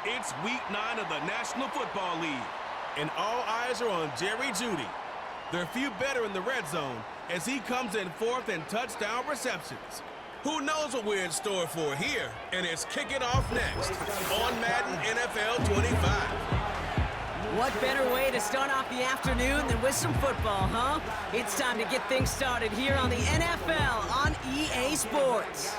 It's Week 9 of the National Football League, and all eyes are on Jerry Jeudy. There are few better in the red zone as he comes in fourth in touchdown receptions. Who knows what we're in store for here, and it's kicking off next on Madden NFL 25. What better way to start off the afternoon than with some football, huh? It's time to get things started here on the NFL on EA Sports.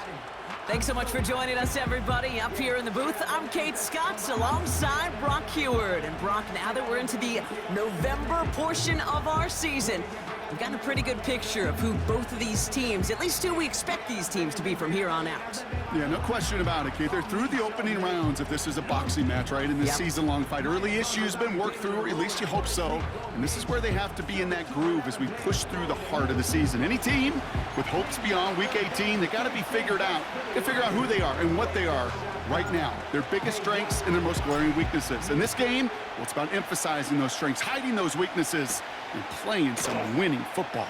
Thanks so much for joining us, everybody. Up here in the booth, I'm Kate Scotts alongside Brock Heward. And Brock, now that we're into the November portion of our season, we've gotten a pretty good picture of who both of these teams, at least who we expect these teams to be from here on out. Yeah, no question about it, Kate. They're through the opening rounds if this is a boxing match, right? In this season-long fight. Early issues been worked through, or at least you hope so. And this is where they have to be in that groove as we push through the heart of the season. Any team with hopes beyond Week 18, they got to be figured out. They figure out who they are and what they are right now. Their biggest strengths and their most glaring weaknesses. In this game, well, it's about emphasizing those strengths, hiding those weaknesses, and playing some winning football.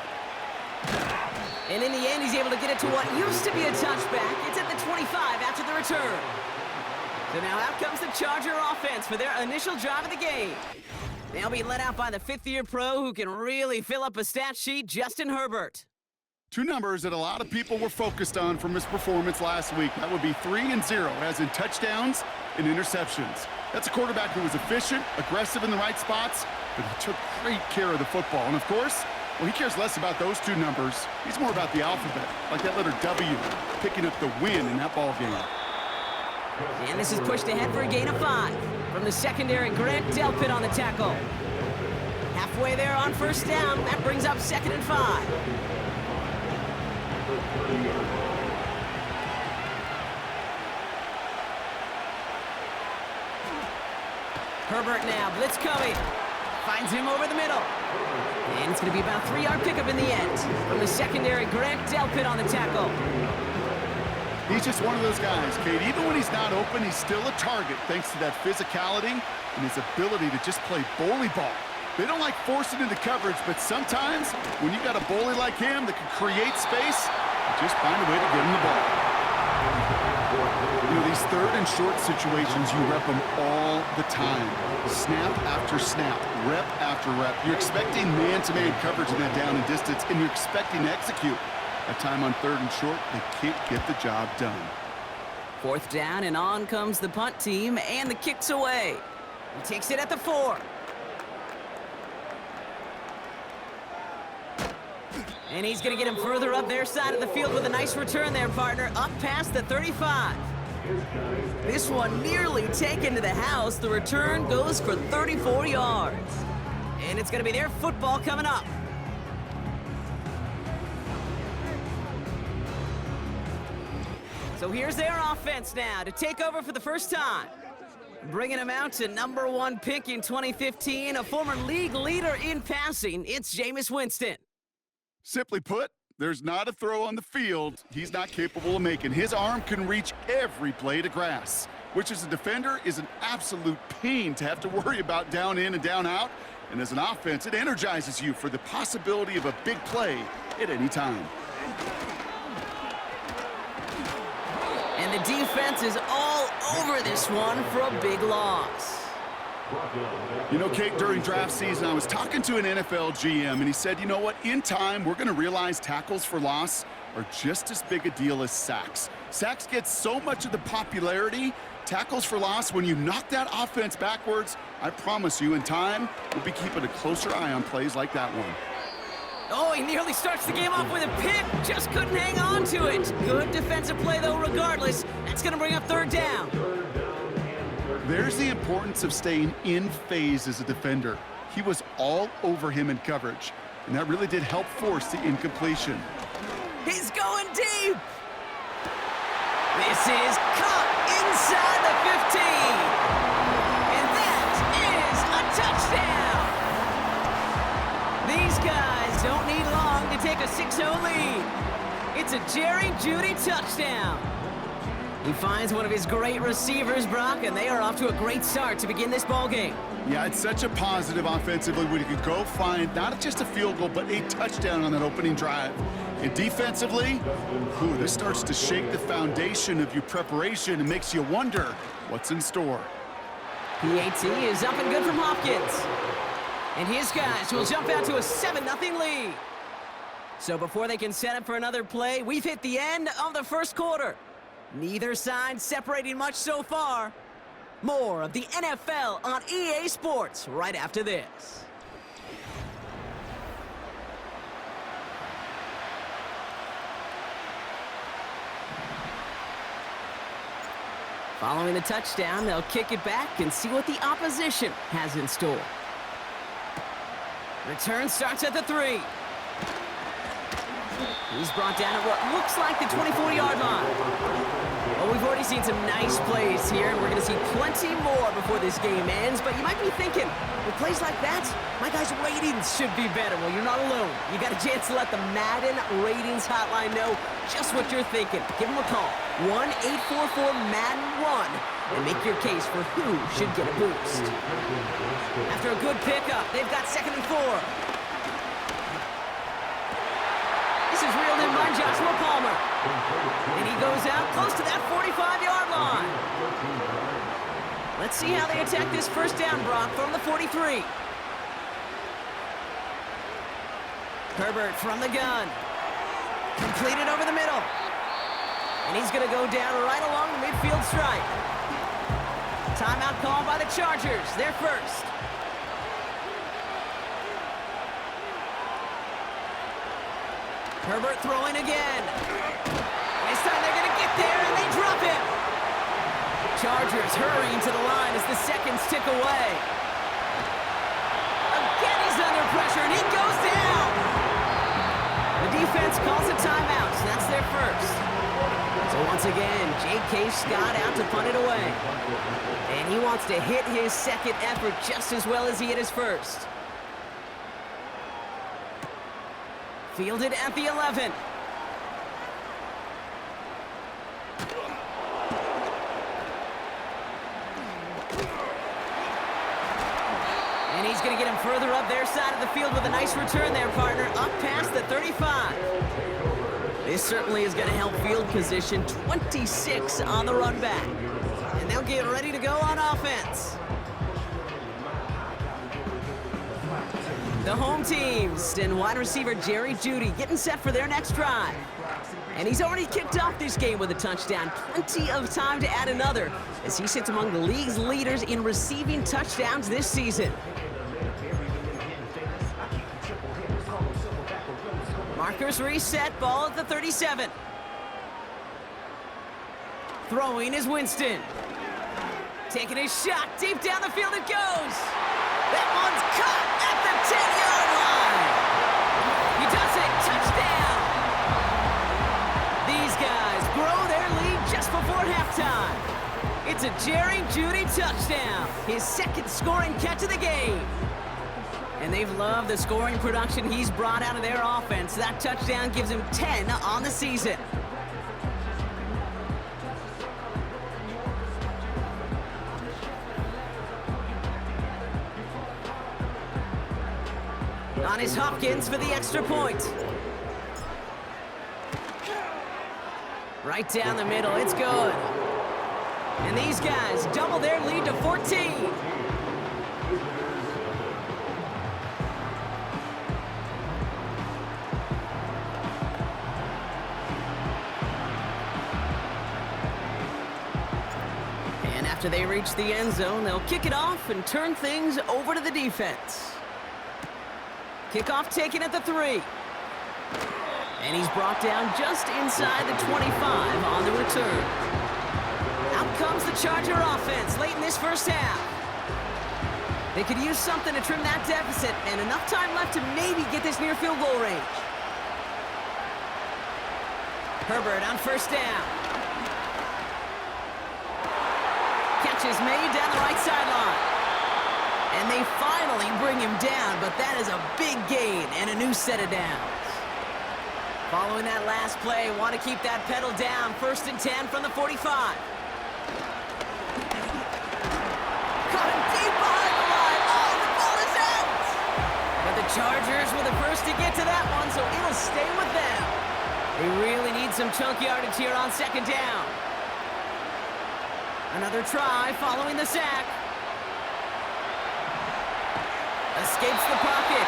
And in the end, he's able to get it to what used to be a touchback. It's at the 25 after the return. So now out comes the Charger offense for their initial drive of the game. They'll be led out by the fifth-year pro who can really fill up a stat sheet, Justin Herbert. Two numbers that a lot of people were focused on from his performance last week. That would be 3 and 0, as in touchdowns and interceptions. That's a quarterback who was efficient, aggressive in the right spots, but he took great care of the football. And of course, well, he cares less about those two numbers. He's more about the alphabet, like that letter W, picking up the win in that ball game. And this is pushed ahead for a gain of 5. From the secondary, Grant Delpit on the tackle. Halfway there on first down. That brings up 2nd and 5. Herbert now, blitz coming. Finds him over the middle. And it's going to be about a 3-yard pickup in the end. From the secondary, Grant Delpit on the tackle. He's just one of those guys, Kate. Even when he's not open, he's still a target thanks to that physicality and his ability to just play bully ball. They don't like forcing into coverage, but sometimes when you got a bully like him that can create space, just find a way to get him the ball. You know, these third and short situations, you rep them all the time. Snap after snap, rep after rep. You're expecting man-to-man coverage in that down and distance, and you're expecting to execute. That time on 3rd and short, they can't get the job done. 4th down, and on comes the punt team, and the kick's away. He takes it at the 4. And he's going to get him further up their side of the field with a nice return there, partner, up past the 35. This one nearly taken to the house. The return goes for 34 yards. And it's going to be their football coming up. So here's their offense now to take over for the first time. Bringing him out to number 1 pick in 2015, a former league leader in passing, it's Jameis Winston. Simply put, there's not a throw on the field he's not capable of making. His arm can reach every blade of grass, which as a defender is an absolute pain to have to worry about down in and down out. And as an offense, it energizes you for the possibility of a big play at any time. And the defense is all over this one for a big loss. You know, Kate, during draft season, I was talking to an NFL GM, and he said, you know what, in time, we're going to realize tackles for loss are just as big a deal as sacks. Sacks get so much of the popularity. Tackles for loss, when you knock that offense backwards, I promise you, in time, we'll be keeping a closer eye on plays like that one. Oh, he nearly starts the game off with a pick. Just couldn't hang on to it. Good defensive play, though, regardless. That's going to bring up 3rd down. There's the importance of staying in phase as a defender. He was all over him in coverage, and that really did help force the incompletion. He's going deep. This is caught inside the 15. And that is a touchdown. These guys don't need long to take a 6-0 lead. It's a Jerry Jeudy touchdown. He finds one of his great receivers, Brock, and they are off to a great start to begin this ball game. Yeah, it's such a positive offensively when you could go find not just a field goal, but a touchdown on that opening drive. And defensively, this starts to shake the foundation of your preparation and makes you wonder what's in store. PAT is up and good from Hopkins. And his guys will jump out to a 7-0 lead. So before they can set up for another play, we've hit the end of the first quarter. Neither side separating much so far. More of the NFL on EA Sports right after this. Following the touchdown, they'll kick it back and see what the opposition has in store. Return starts at the 3. He's brought down at what looks like the 24-yard line. Well, we've already seen some nice plays here, and we're going to see plenty more before this game ends. But you might be thinking, with plays like that, my guys' ratings should be better. Well, you're not alone. You got a chance to let the Madden ratings hotline know just what you're thinking. Give them a call, 1-844-MADDEN-1, and make your case for who should get a boost. After a good pickup, they've got 2nd and 4. This is reeled in by Joshua Palmer. And he goes out close to that 45-yard line. Let's see how they attack this first down, Brock, from the 43. Herbert from the gun. Completed over the middle. And he's going to go down right along the midfield stripe. Timeout called by the Chargers. They're first. Herbert throwing again. This time they're going to get there, and they drop him. Chargers hurrying to the line as the seconds tick away. Again, he's under pressure, and he goes down. The defense calls a timeout, so that's their first. So once again, J.K. Scott out to punt it away. And he wants to hit his second effort just as well as he hit his first. Fielded at the 11. And he's going to get him further up their side of the field with a nice return there, partner, up past the 35. This certainly is going to help field position. 26 on the run back. And they'll get ready to go on offense. The home teams and wide receiver Jerry Jeudy getting set for their next drive. And he's already kicked off this game with a touchdown. Plenty of time to add another as he sits among the league's leaders in receiving touchdowns this season. Markers reset, ball at the 37. Throwing is Winston. Taking his shot, deep down the field it goes. That one's caught at the 10-yard line. He does it, touchdown. These guys grow their lead just before halftime. It's a Jerry Jeudy touchdown, his second scoring catch of the game. And they've loved the scoring production he's brought out of their offense. That touchdown gives him 10 on the season. On is Hopkins for the extra point. Right down the middle, it's good. And these guys double their lead to 14. And after they reach the end zone, they'll kick it off and turn things over to the defense. Kickoff taken at the 3. And he's brought down just inside the 25 on the return. Out comes the Charger offense late in this first half. They could use something to trim that deficit, and enough time left to maybe get this near field goal range. Herbert on first down. Catch is made down the right sideline. And they finally bring him down, but that is a big gain and a new set of downs. Following that last play, want to keep that pedal down. 1st and 10 from the 45. Caught him deep behind the line. Oh, the ball is out! But the Chargers were the first to get to that one, so it'll stay with them. They really need some chunk yardage here on 2nd down. Another try following the sack. Escapes the pocket.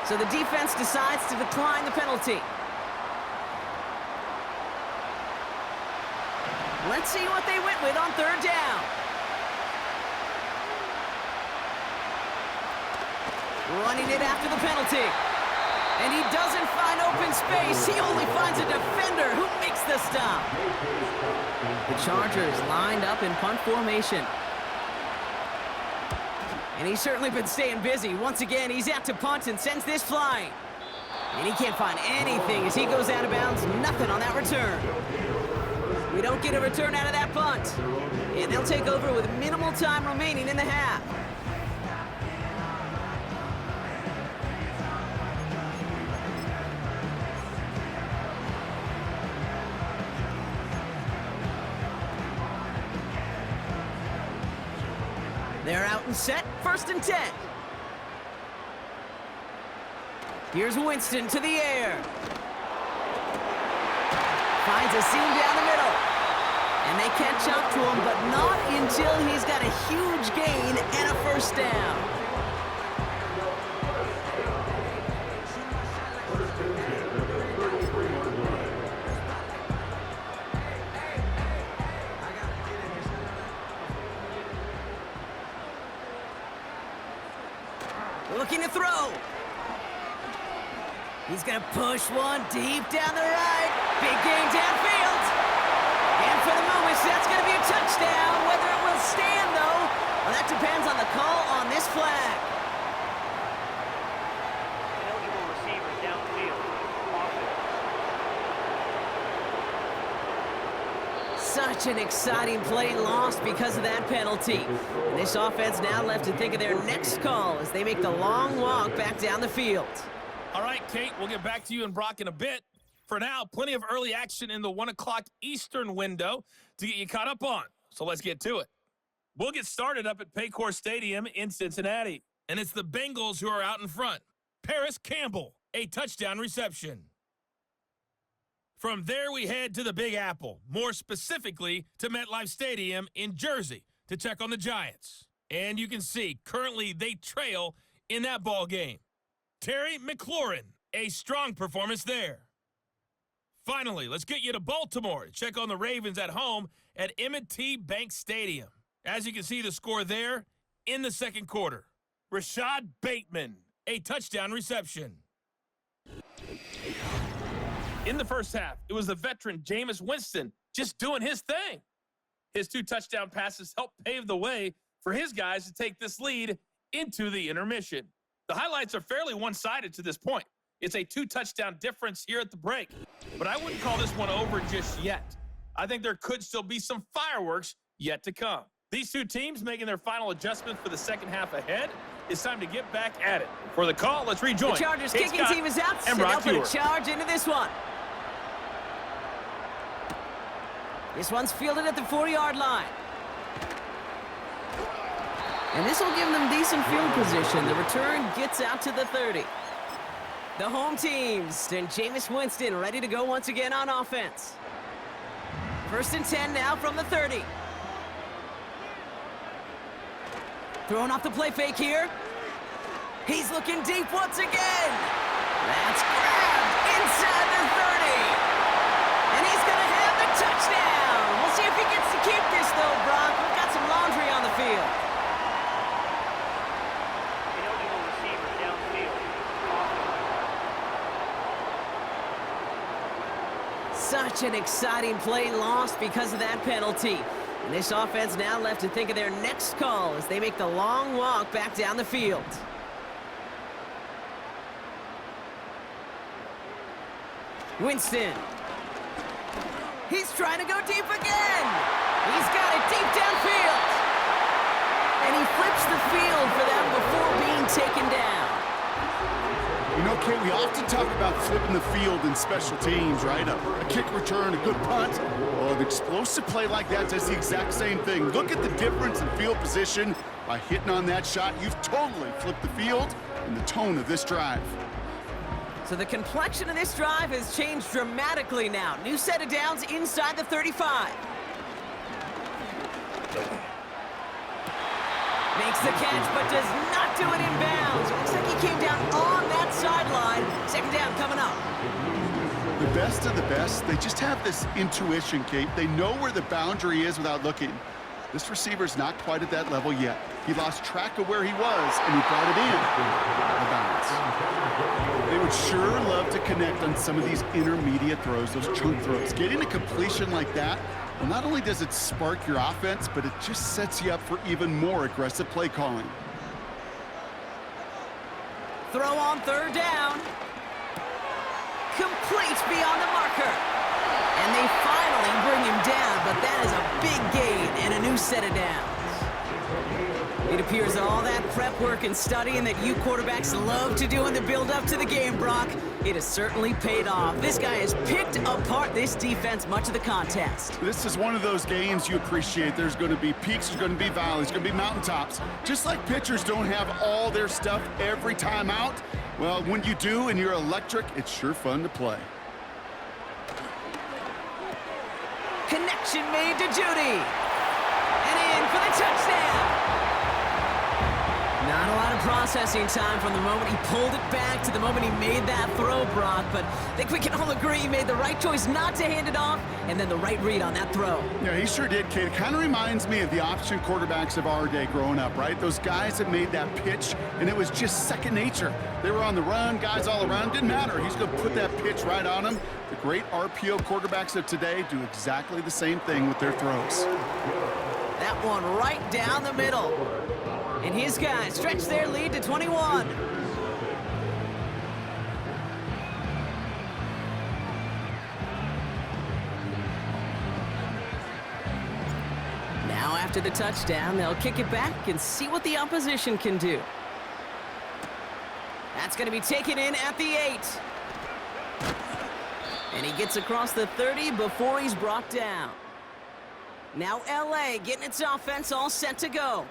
So the defense decides to decline the penalty. Let's see what they went with on third down. Running it after the penalty. And he doesn't find open space. He only finds a defender who makes the stop. The Chargers lined up in punt formation. And he's certainly been staying busy. Once again, he's out to punt and sends this flying. And he can't find anything as he goes out of bounds. Nothing on that return. We don't get a return out of that punt. And they'll take over with minimal time remaining in the half. They're out and set, 1st and 10. Here's Winston to the air. Finds a seam down the middle. And they catch up to him, but not until he's got a huge gain and a first down. Looking to throw. He's going to push one deep down the right. Big gain downfield. And for the moment, that's going to be a touchdown. Whether it will stand, though, well, that depends on the call on this flag. Eligible receiver downfield. Such an exciting play lost because of that penalty. And this offense now left to think of their next call as they make the long walk back down the field. All right, Kate, we'll get back to you and Brock in a bit. For now, plenty of early action in the 1 o'clock Eastern window to get you caught up on. So let's get to it. We'll get started up at Paycor Stadium in Cincinnati. And it's the Bengals who are out in front. Paris Campbell, a touchdown reception. From there, we head to the Big Apple, more specifically to MetLife Stadium in Jersey to check on the Giants. And you can see, currently they trail in that ball game. Terry McLaurin, a strong performance there. Finally, let's get you to Baltimore to check on the Ravens at home at M&T Bank Stadium. As you can see the score there in the second quarter. Rashad Bateman, a touchdown reception. In the first half, it was the veteran Jameis Winston just doing his thing. His 2 touchdown passes helped pave the way for his guys to take this lead into the intermission. The highlights are fairly one-sided to this point. It's a 2-touchdown difference here at the break. But I wouldn't call this one over just yet. I think there could still be some fireworks yet to come. These 2 teams making their final adjustments for the second half ahead. It's time to get back at it. For the call, let's rejoin. The Chargers kicking team is out, and they'll put a charge into this one. This one's fielded at the 40-yard line. And this will give them decent field position. The return gets out to the 30. The home teams and Jameis Winston ready to go once again on offense. 1st and 10 now from the 30. Throwing off the play fake here. He's looking deep once again. That's grabbed inside the 30. And he's going to have the touchdown. We'll see if he gets to keep this, though, Brock. We've got some laundry on the field. Eligible receiver downfield. Such an exciting play lost because of that penalty. And this offense now left to think of their next call as they make the long walk back down the field. Winston. He's trying to go deep again. He's got it deep downfield. And he flips the field for them before being taken down. You know, Kate, we often talk about flipping the field in special teams, right? A kick return, a good punt. Well, an explosive play like that does the exact same thing. Look at the difference in field position. By hitting on that shot, you've totally flipped the field and the tone of this drive. So the complexion of this drive has changed dramatically now. New set of downs inside the 35. Makes the catch, but does not do it in bounds. Looks like he came down on that sideline. Second down coming up. The best of the best, they just have this intuition, Kate. They know where the boundary is without looking. This receiver's not quite at that level yet. He lost track of where he was, and he brought it in. The bounce. They would sure love to connect on some of these intermediate throws, those chunk throws. Getting a completion like that, well, not only does it spark your offense, but it just sets you up for even more aggressive play calling. Throw on third down. Complete beyond the marker. And they finally bring him down, but that is a big gain and a new set of downs. It appears all that prep work and studying that you quarterbacks love to do in the build-up to the game, Brock, it has certainly paid off. This guy has picked apart this defense much of the contest. This is one of those games you appreciate. There's going to be peaks, there's going to be valleys, there's going to be mountaintops. Just like pitchers don't have all their stuff every time out, well, when you do and you're electric, it's sure fun to play. Connection made to Judy. And in for the touchdown. Not a lot of processing time from the moment he pulled it back to the moment he made that throw, Brock, but I think we can all agree he made the right choice not to hand it off, and then the right read on that throw. Yeah, he sure did, Kate. It kind of reminds me of the option quarterbacks of our day growing up, right? Those guys that made that pitch, and it was just second nature. They were on the run, guys all around. Didn't matter. He's going to put that pitch right on him. The great RPO quarterbacks of today do exactly the same thing with their throws. That one right down the middle. And his guys stretch their lead to 21. Now after the touchdown, they'll kick it back and see what the opposition can do. That's going to be taken in at the 8. And he gets across the 30 before he's brought down. Now LA getting its offense all set to go.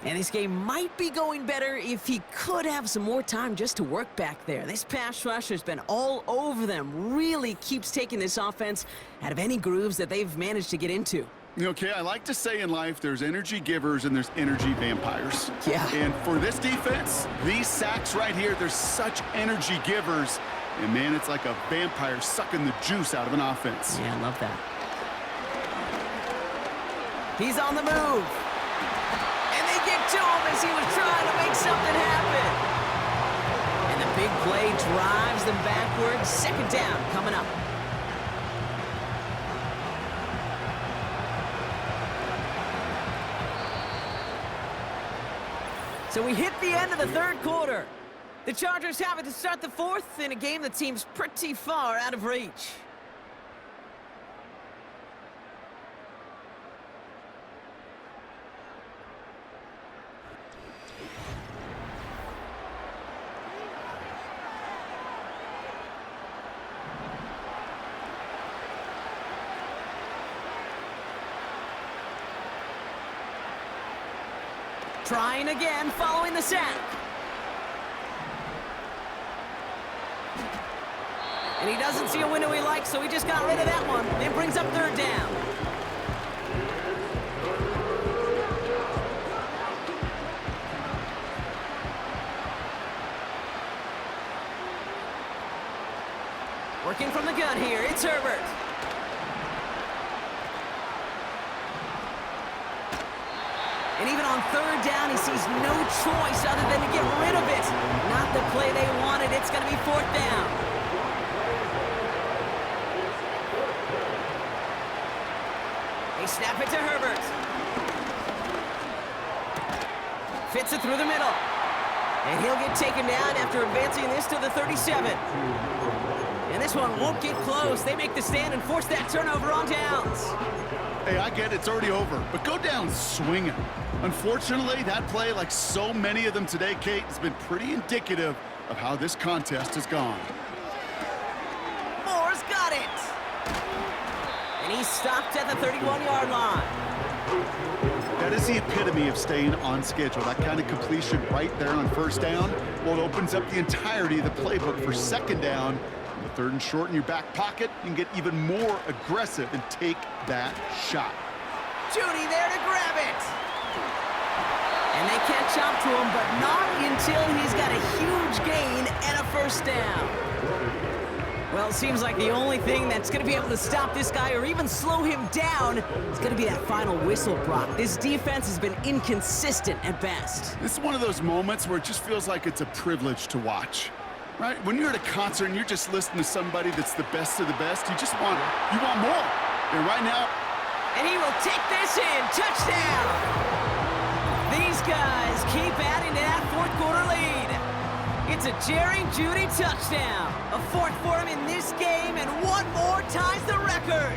And this game might be going better if he could have some more time just to work back there. This pass rush has been all over them. Really keeps taking this offense out of any grooves that they've managed to get into. Okay, I like to say in life there's energy givers and there's energy vampires. Yeah. And for this defense, these sacks right here, they're such energy givers. And man, it's like a vampire sucking the juice out of an offense. Yeah, I love that. He's on the move. And they get to him as he was trying to make something happen. And the big play drives them backwards. Second down coming up. So we hit the end of the third quarter. The Chargers have it to start the fourth in a game that seems pretty far out of reach. Trying again, following the sack. And he doesn't see a window he likes, so he just got rid of that one. It brings up third down. Working from the gun here, it's Herbert. And even on third down, he sees no choice other than to get rid of it. Not the play they wanted. It's going to be fourth down. They snap it to Herbert. Fits it through the middle. And he'll get taken down after advancing this to the 37. And this one won't get close. They make the stand and force that turnover on downs. Hey, I get it, it's already over, but go down swinging. Unfortunately, that play, like so many of them today, Kate, has been pretty indicative of how this contest has gone. Moore's got it. And he's stopped at the 31-yard line. That is the epitome of staying on schedule. That kind of completion right there on first down. Well, it opens up the entirety of the playbook for second down. The third and short in your back pocket, you can get even more aggressive and take that shot. Judy there to grab it. And they catch up to him, but not until he's got a huge gain and a first down. Well, it seems like the only thing that's going to be able to stop this guy or even slow him down is going to be that final whistle, Brock. This defense has been inconsistent at best. This is one of those moments where it just feels like it's a privilege to watch, right? When you're at a concert and you're just listening to somebody that's the best of the best, you want more. And right now... And he will take this in. Touchdown! These guys keep adding to that fourth quarter lead. It's a Jerry Jeudy touchdown. A fourth for him in this game, and one more ties the record.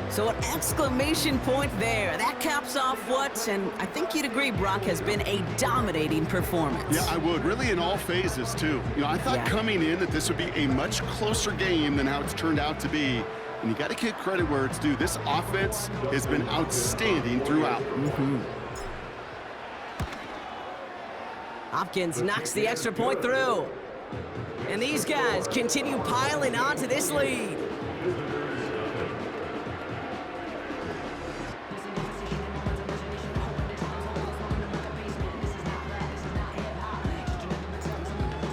So an exclamation point there. That caps off what, and I think you'd agree, Brock, has been a dominating performance. Yeah, I would. Really in all phases, too. I thought coming in that this would be a much closer game than how it's turned out to be. And you got to give credit where it's due. This offense has been outstanding throughout. Hopkins knocks the extra point through. And these guys continue piling onto this lead.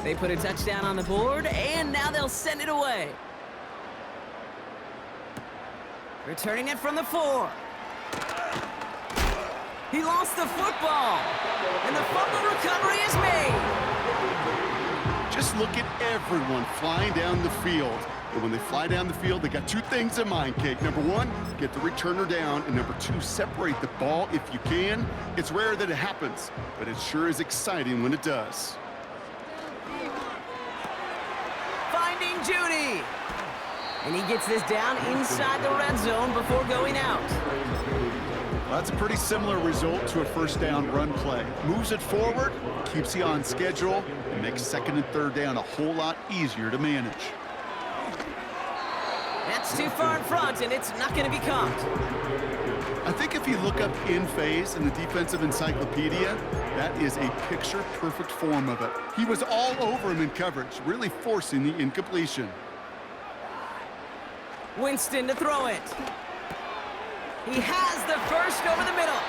They put a touchdown on the board, and now they'll send it away. Returning it from the 4. He lost the football, and the fumble recovery is made. Just look at everyone flying down the field. And when they fly down the field, they got two things in mind, Kate. Number one, get the returner down, and number two, separate the ball if you can. It's rare that it happens, but it sure is exciting when it does. Finding Jeudy. And he gets this down inside the red zone before going out. Well, that's a pretty similar result to a first down run play. Moves it forward, keeps you on schedule, and makes second and third down a whole lot easier to manage. That's too far in front, and it's not going to be caught. I think if you look up in phase in the defensive encyclopedia, that is a picture-perfect form of it. He was all over him in coverage, really forcing the incompletion. Winston to throw it. He has the first over the middle.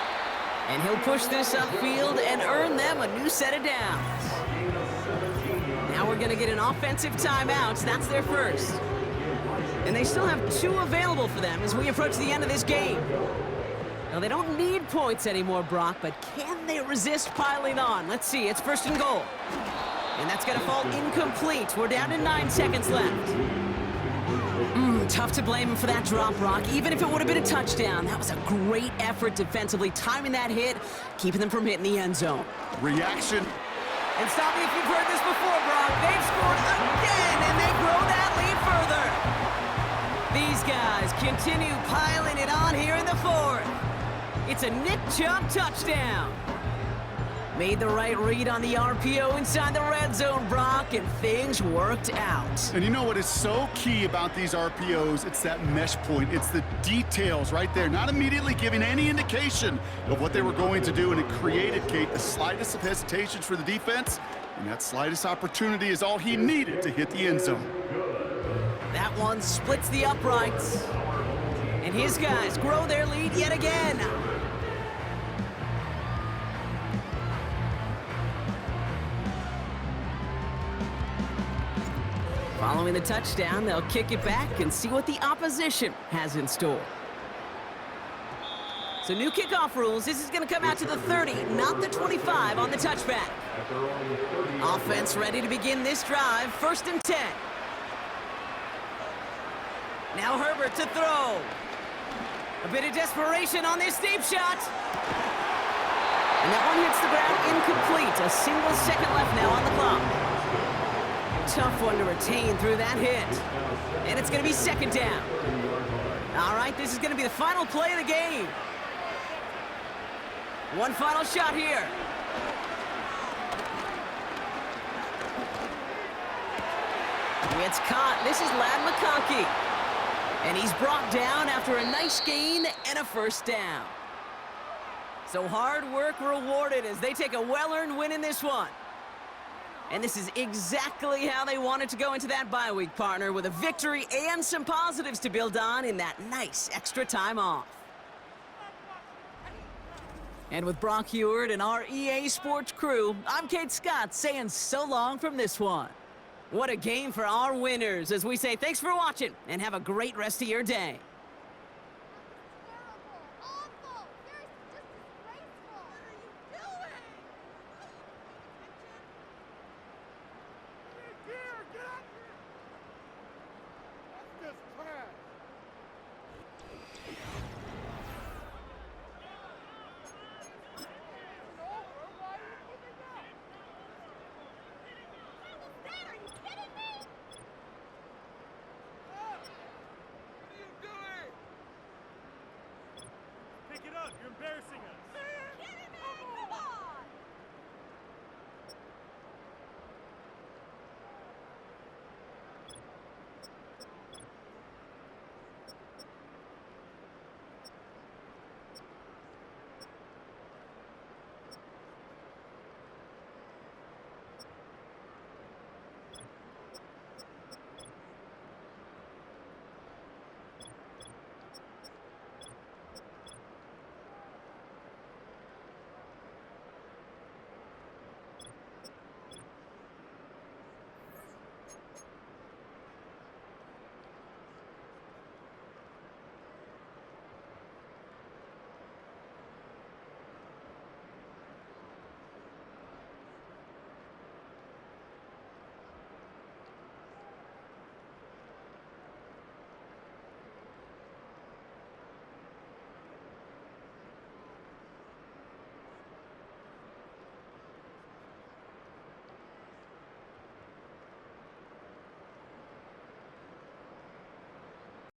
And he'll push this upfield and earn them a new set of downs. Now we're going to get an offensive timeout. That's their first. And they still have 2 available for them as we approach the end of this game. Now, they don't need points anymore, Brock, but can they resist piling on? Let's see. It's first and goal. And that's going to fall incomplete. We're down to 9 seconds left. Tough to blame him for that drop, Brock. Even if it would have been a touchdown, that was a great effort defensively, timing that hit, keeping them from hitting the end zone. Reaction. And stop me if you've heard this before, Brock. They've scored again, and they grow that lead further. These guys continue piling it on here in the 4th. It's a Nick Chubb touchdown. Made the right read on the RPO inside the red zone, Brock, and things worked out. And you know what is so key about these RPOs? It's that mesh point. It's the details right there, not immediately giving any indication of what they were going to do, and it created, Kate, the slightest of hesitations for the defense, and that slightest opportunity is all he needed to hit the end zone. That one splits the uprights, and his guys grow their lead yet again. Following the touchdown, they'll kick it back and see what the opposition has in store. So new kickoff rules. This is going to come out to the 30, not the 25 on the touchback. Offense ready to begin this drive. First and 10. Now Herbert to throw. A bit of desperation on this deep shot. And that one hits the ground incomplete. A single second left now on the clock. Tough one to retain through that hit. And it's going to be second down. All right, this is going to be the final play of the game. One final shot here. It's caught. This is Lad McConkey. And he's brought down after a nice gain and a first down. So hard work rewarded as they take a well-earned win in this one. And this is exactly how they wanted to go into that bye week, partner, with a victory and some positives to build on in that nice extra time off. And with Brock Heward and our EA Sports crew, I'm Kate Scott saying so long from this one. What a game for our winners as we say thanks for watching and have a great rest of your day. Pick it up. You're embarrassing us.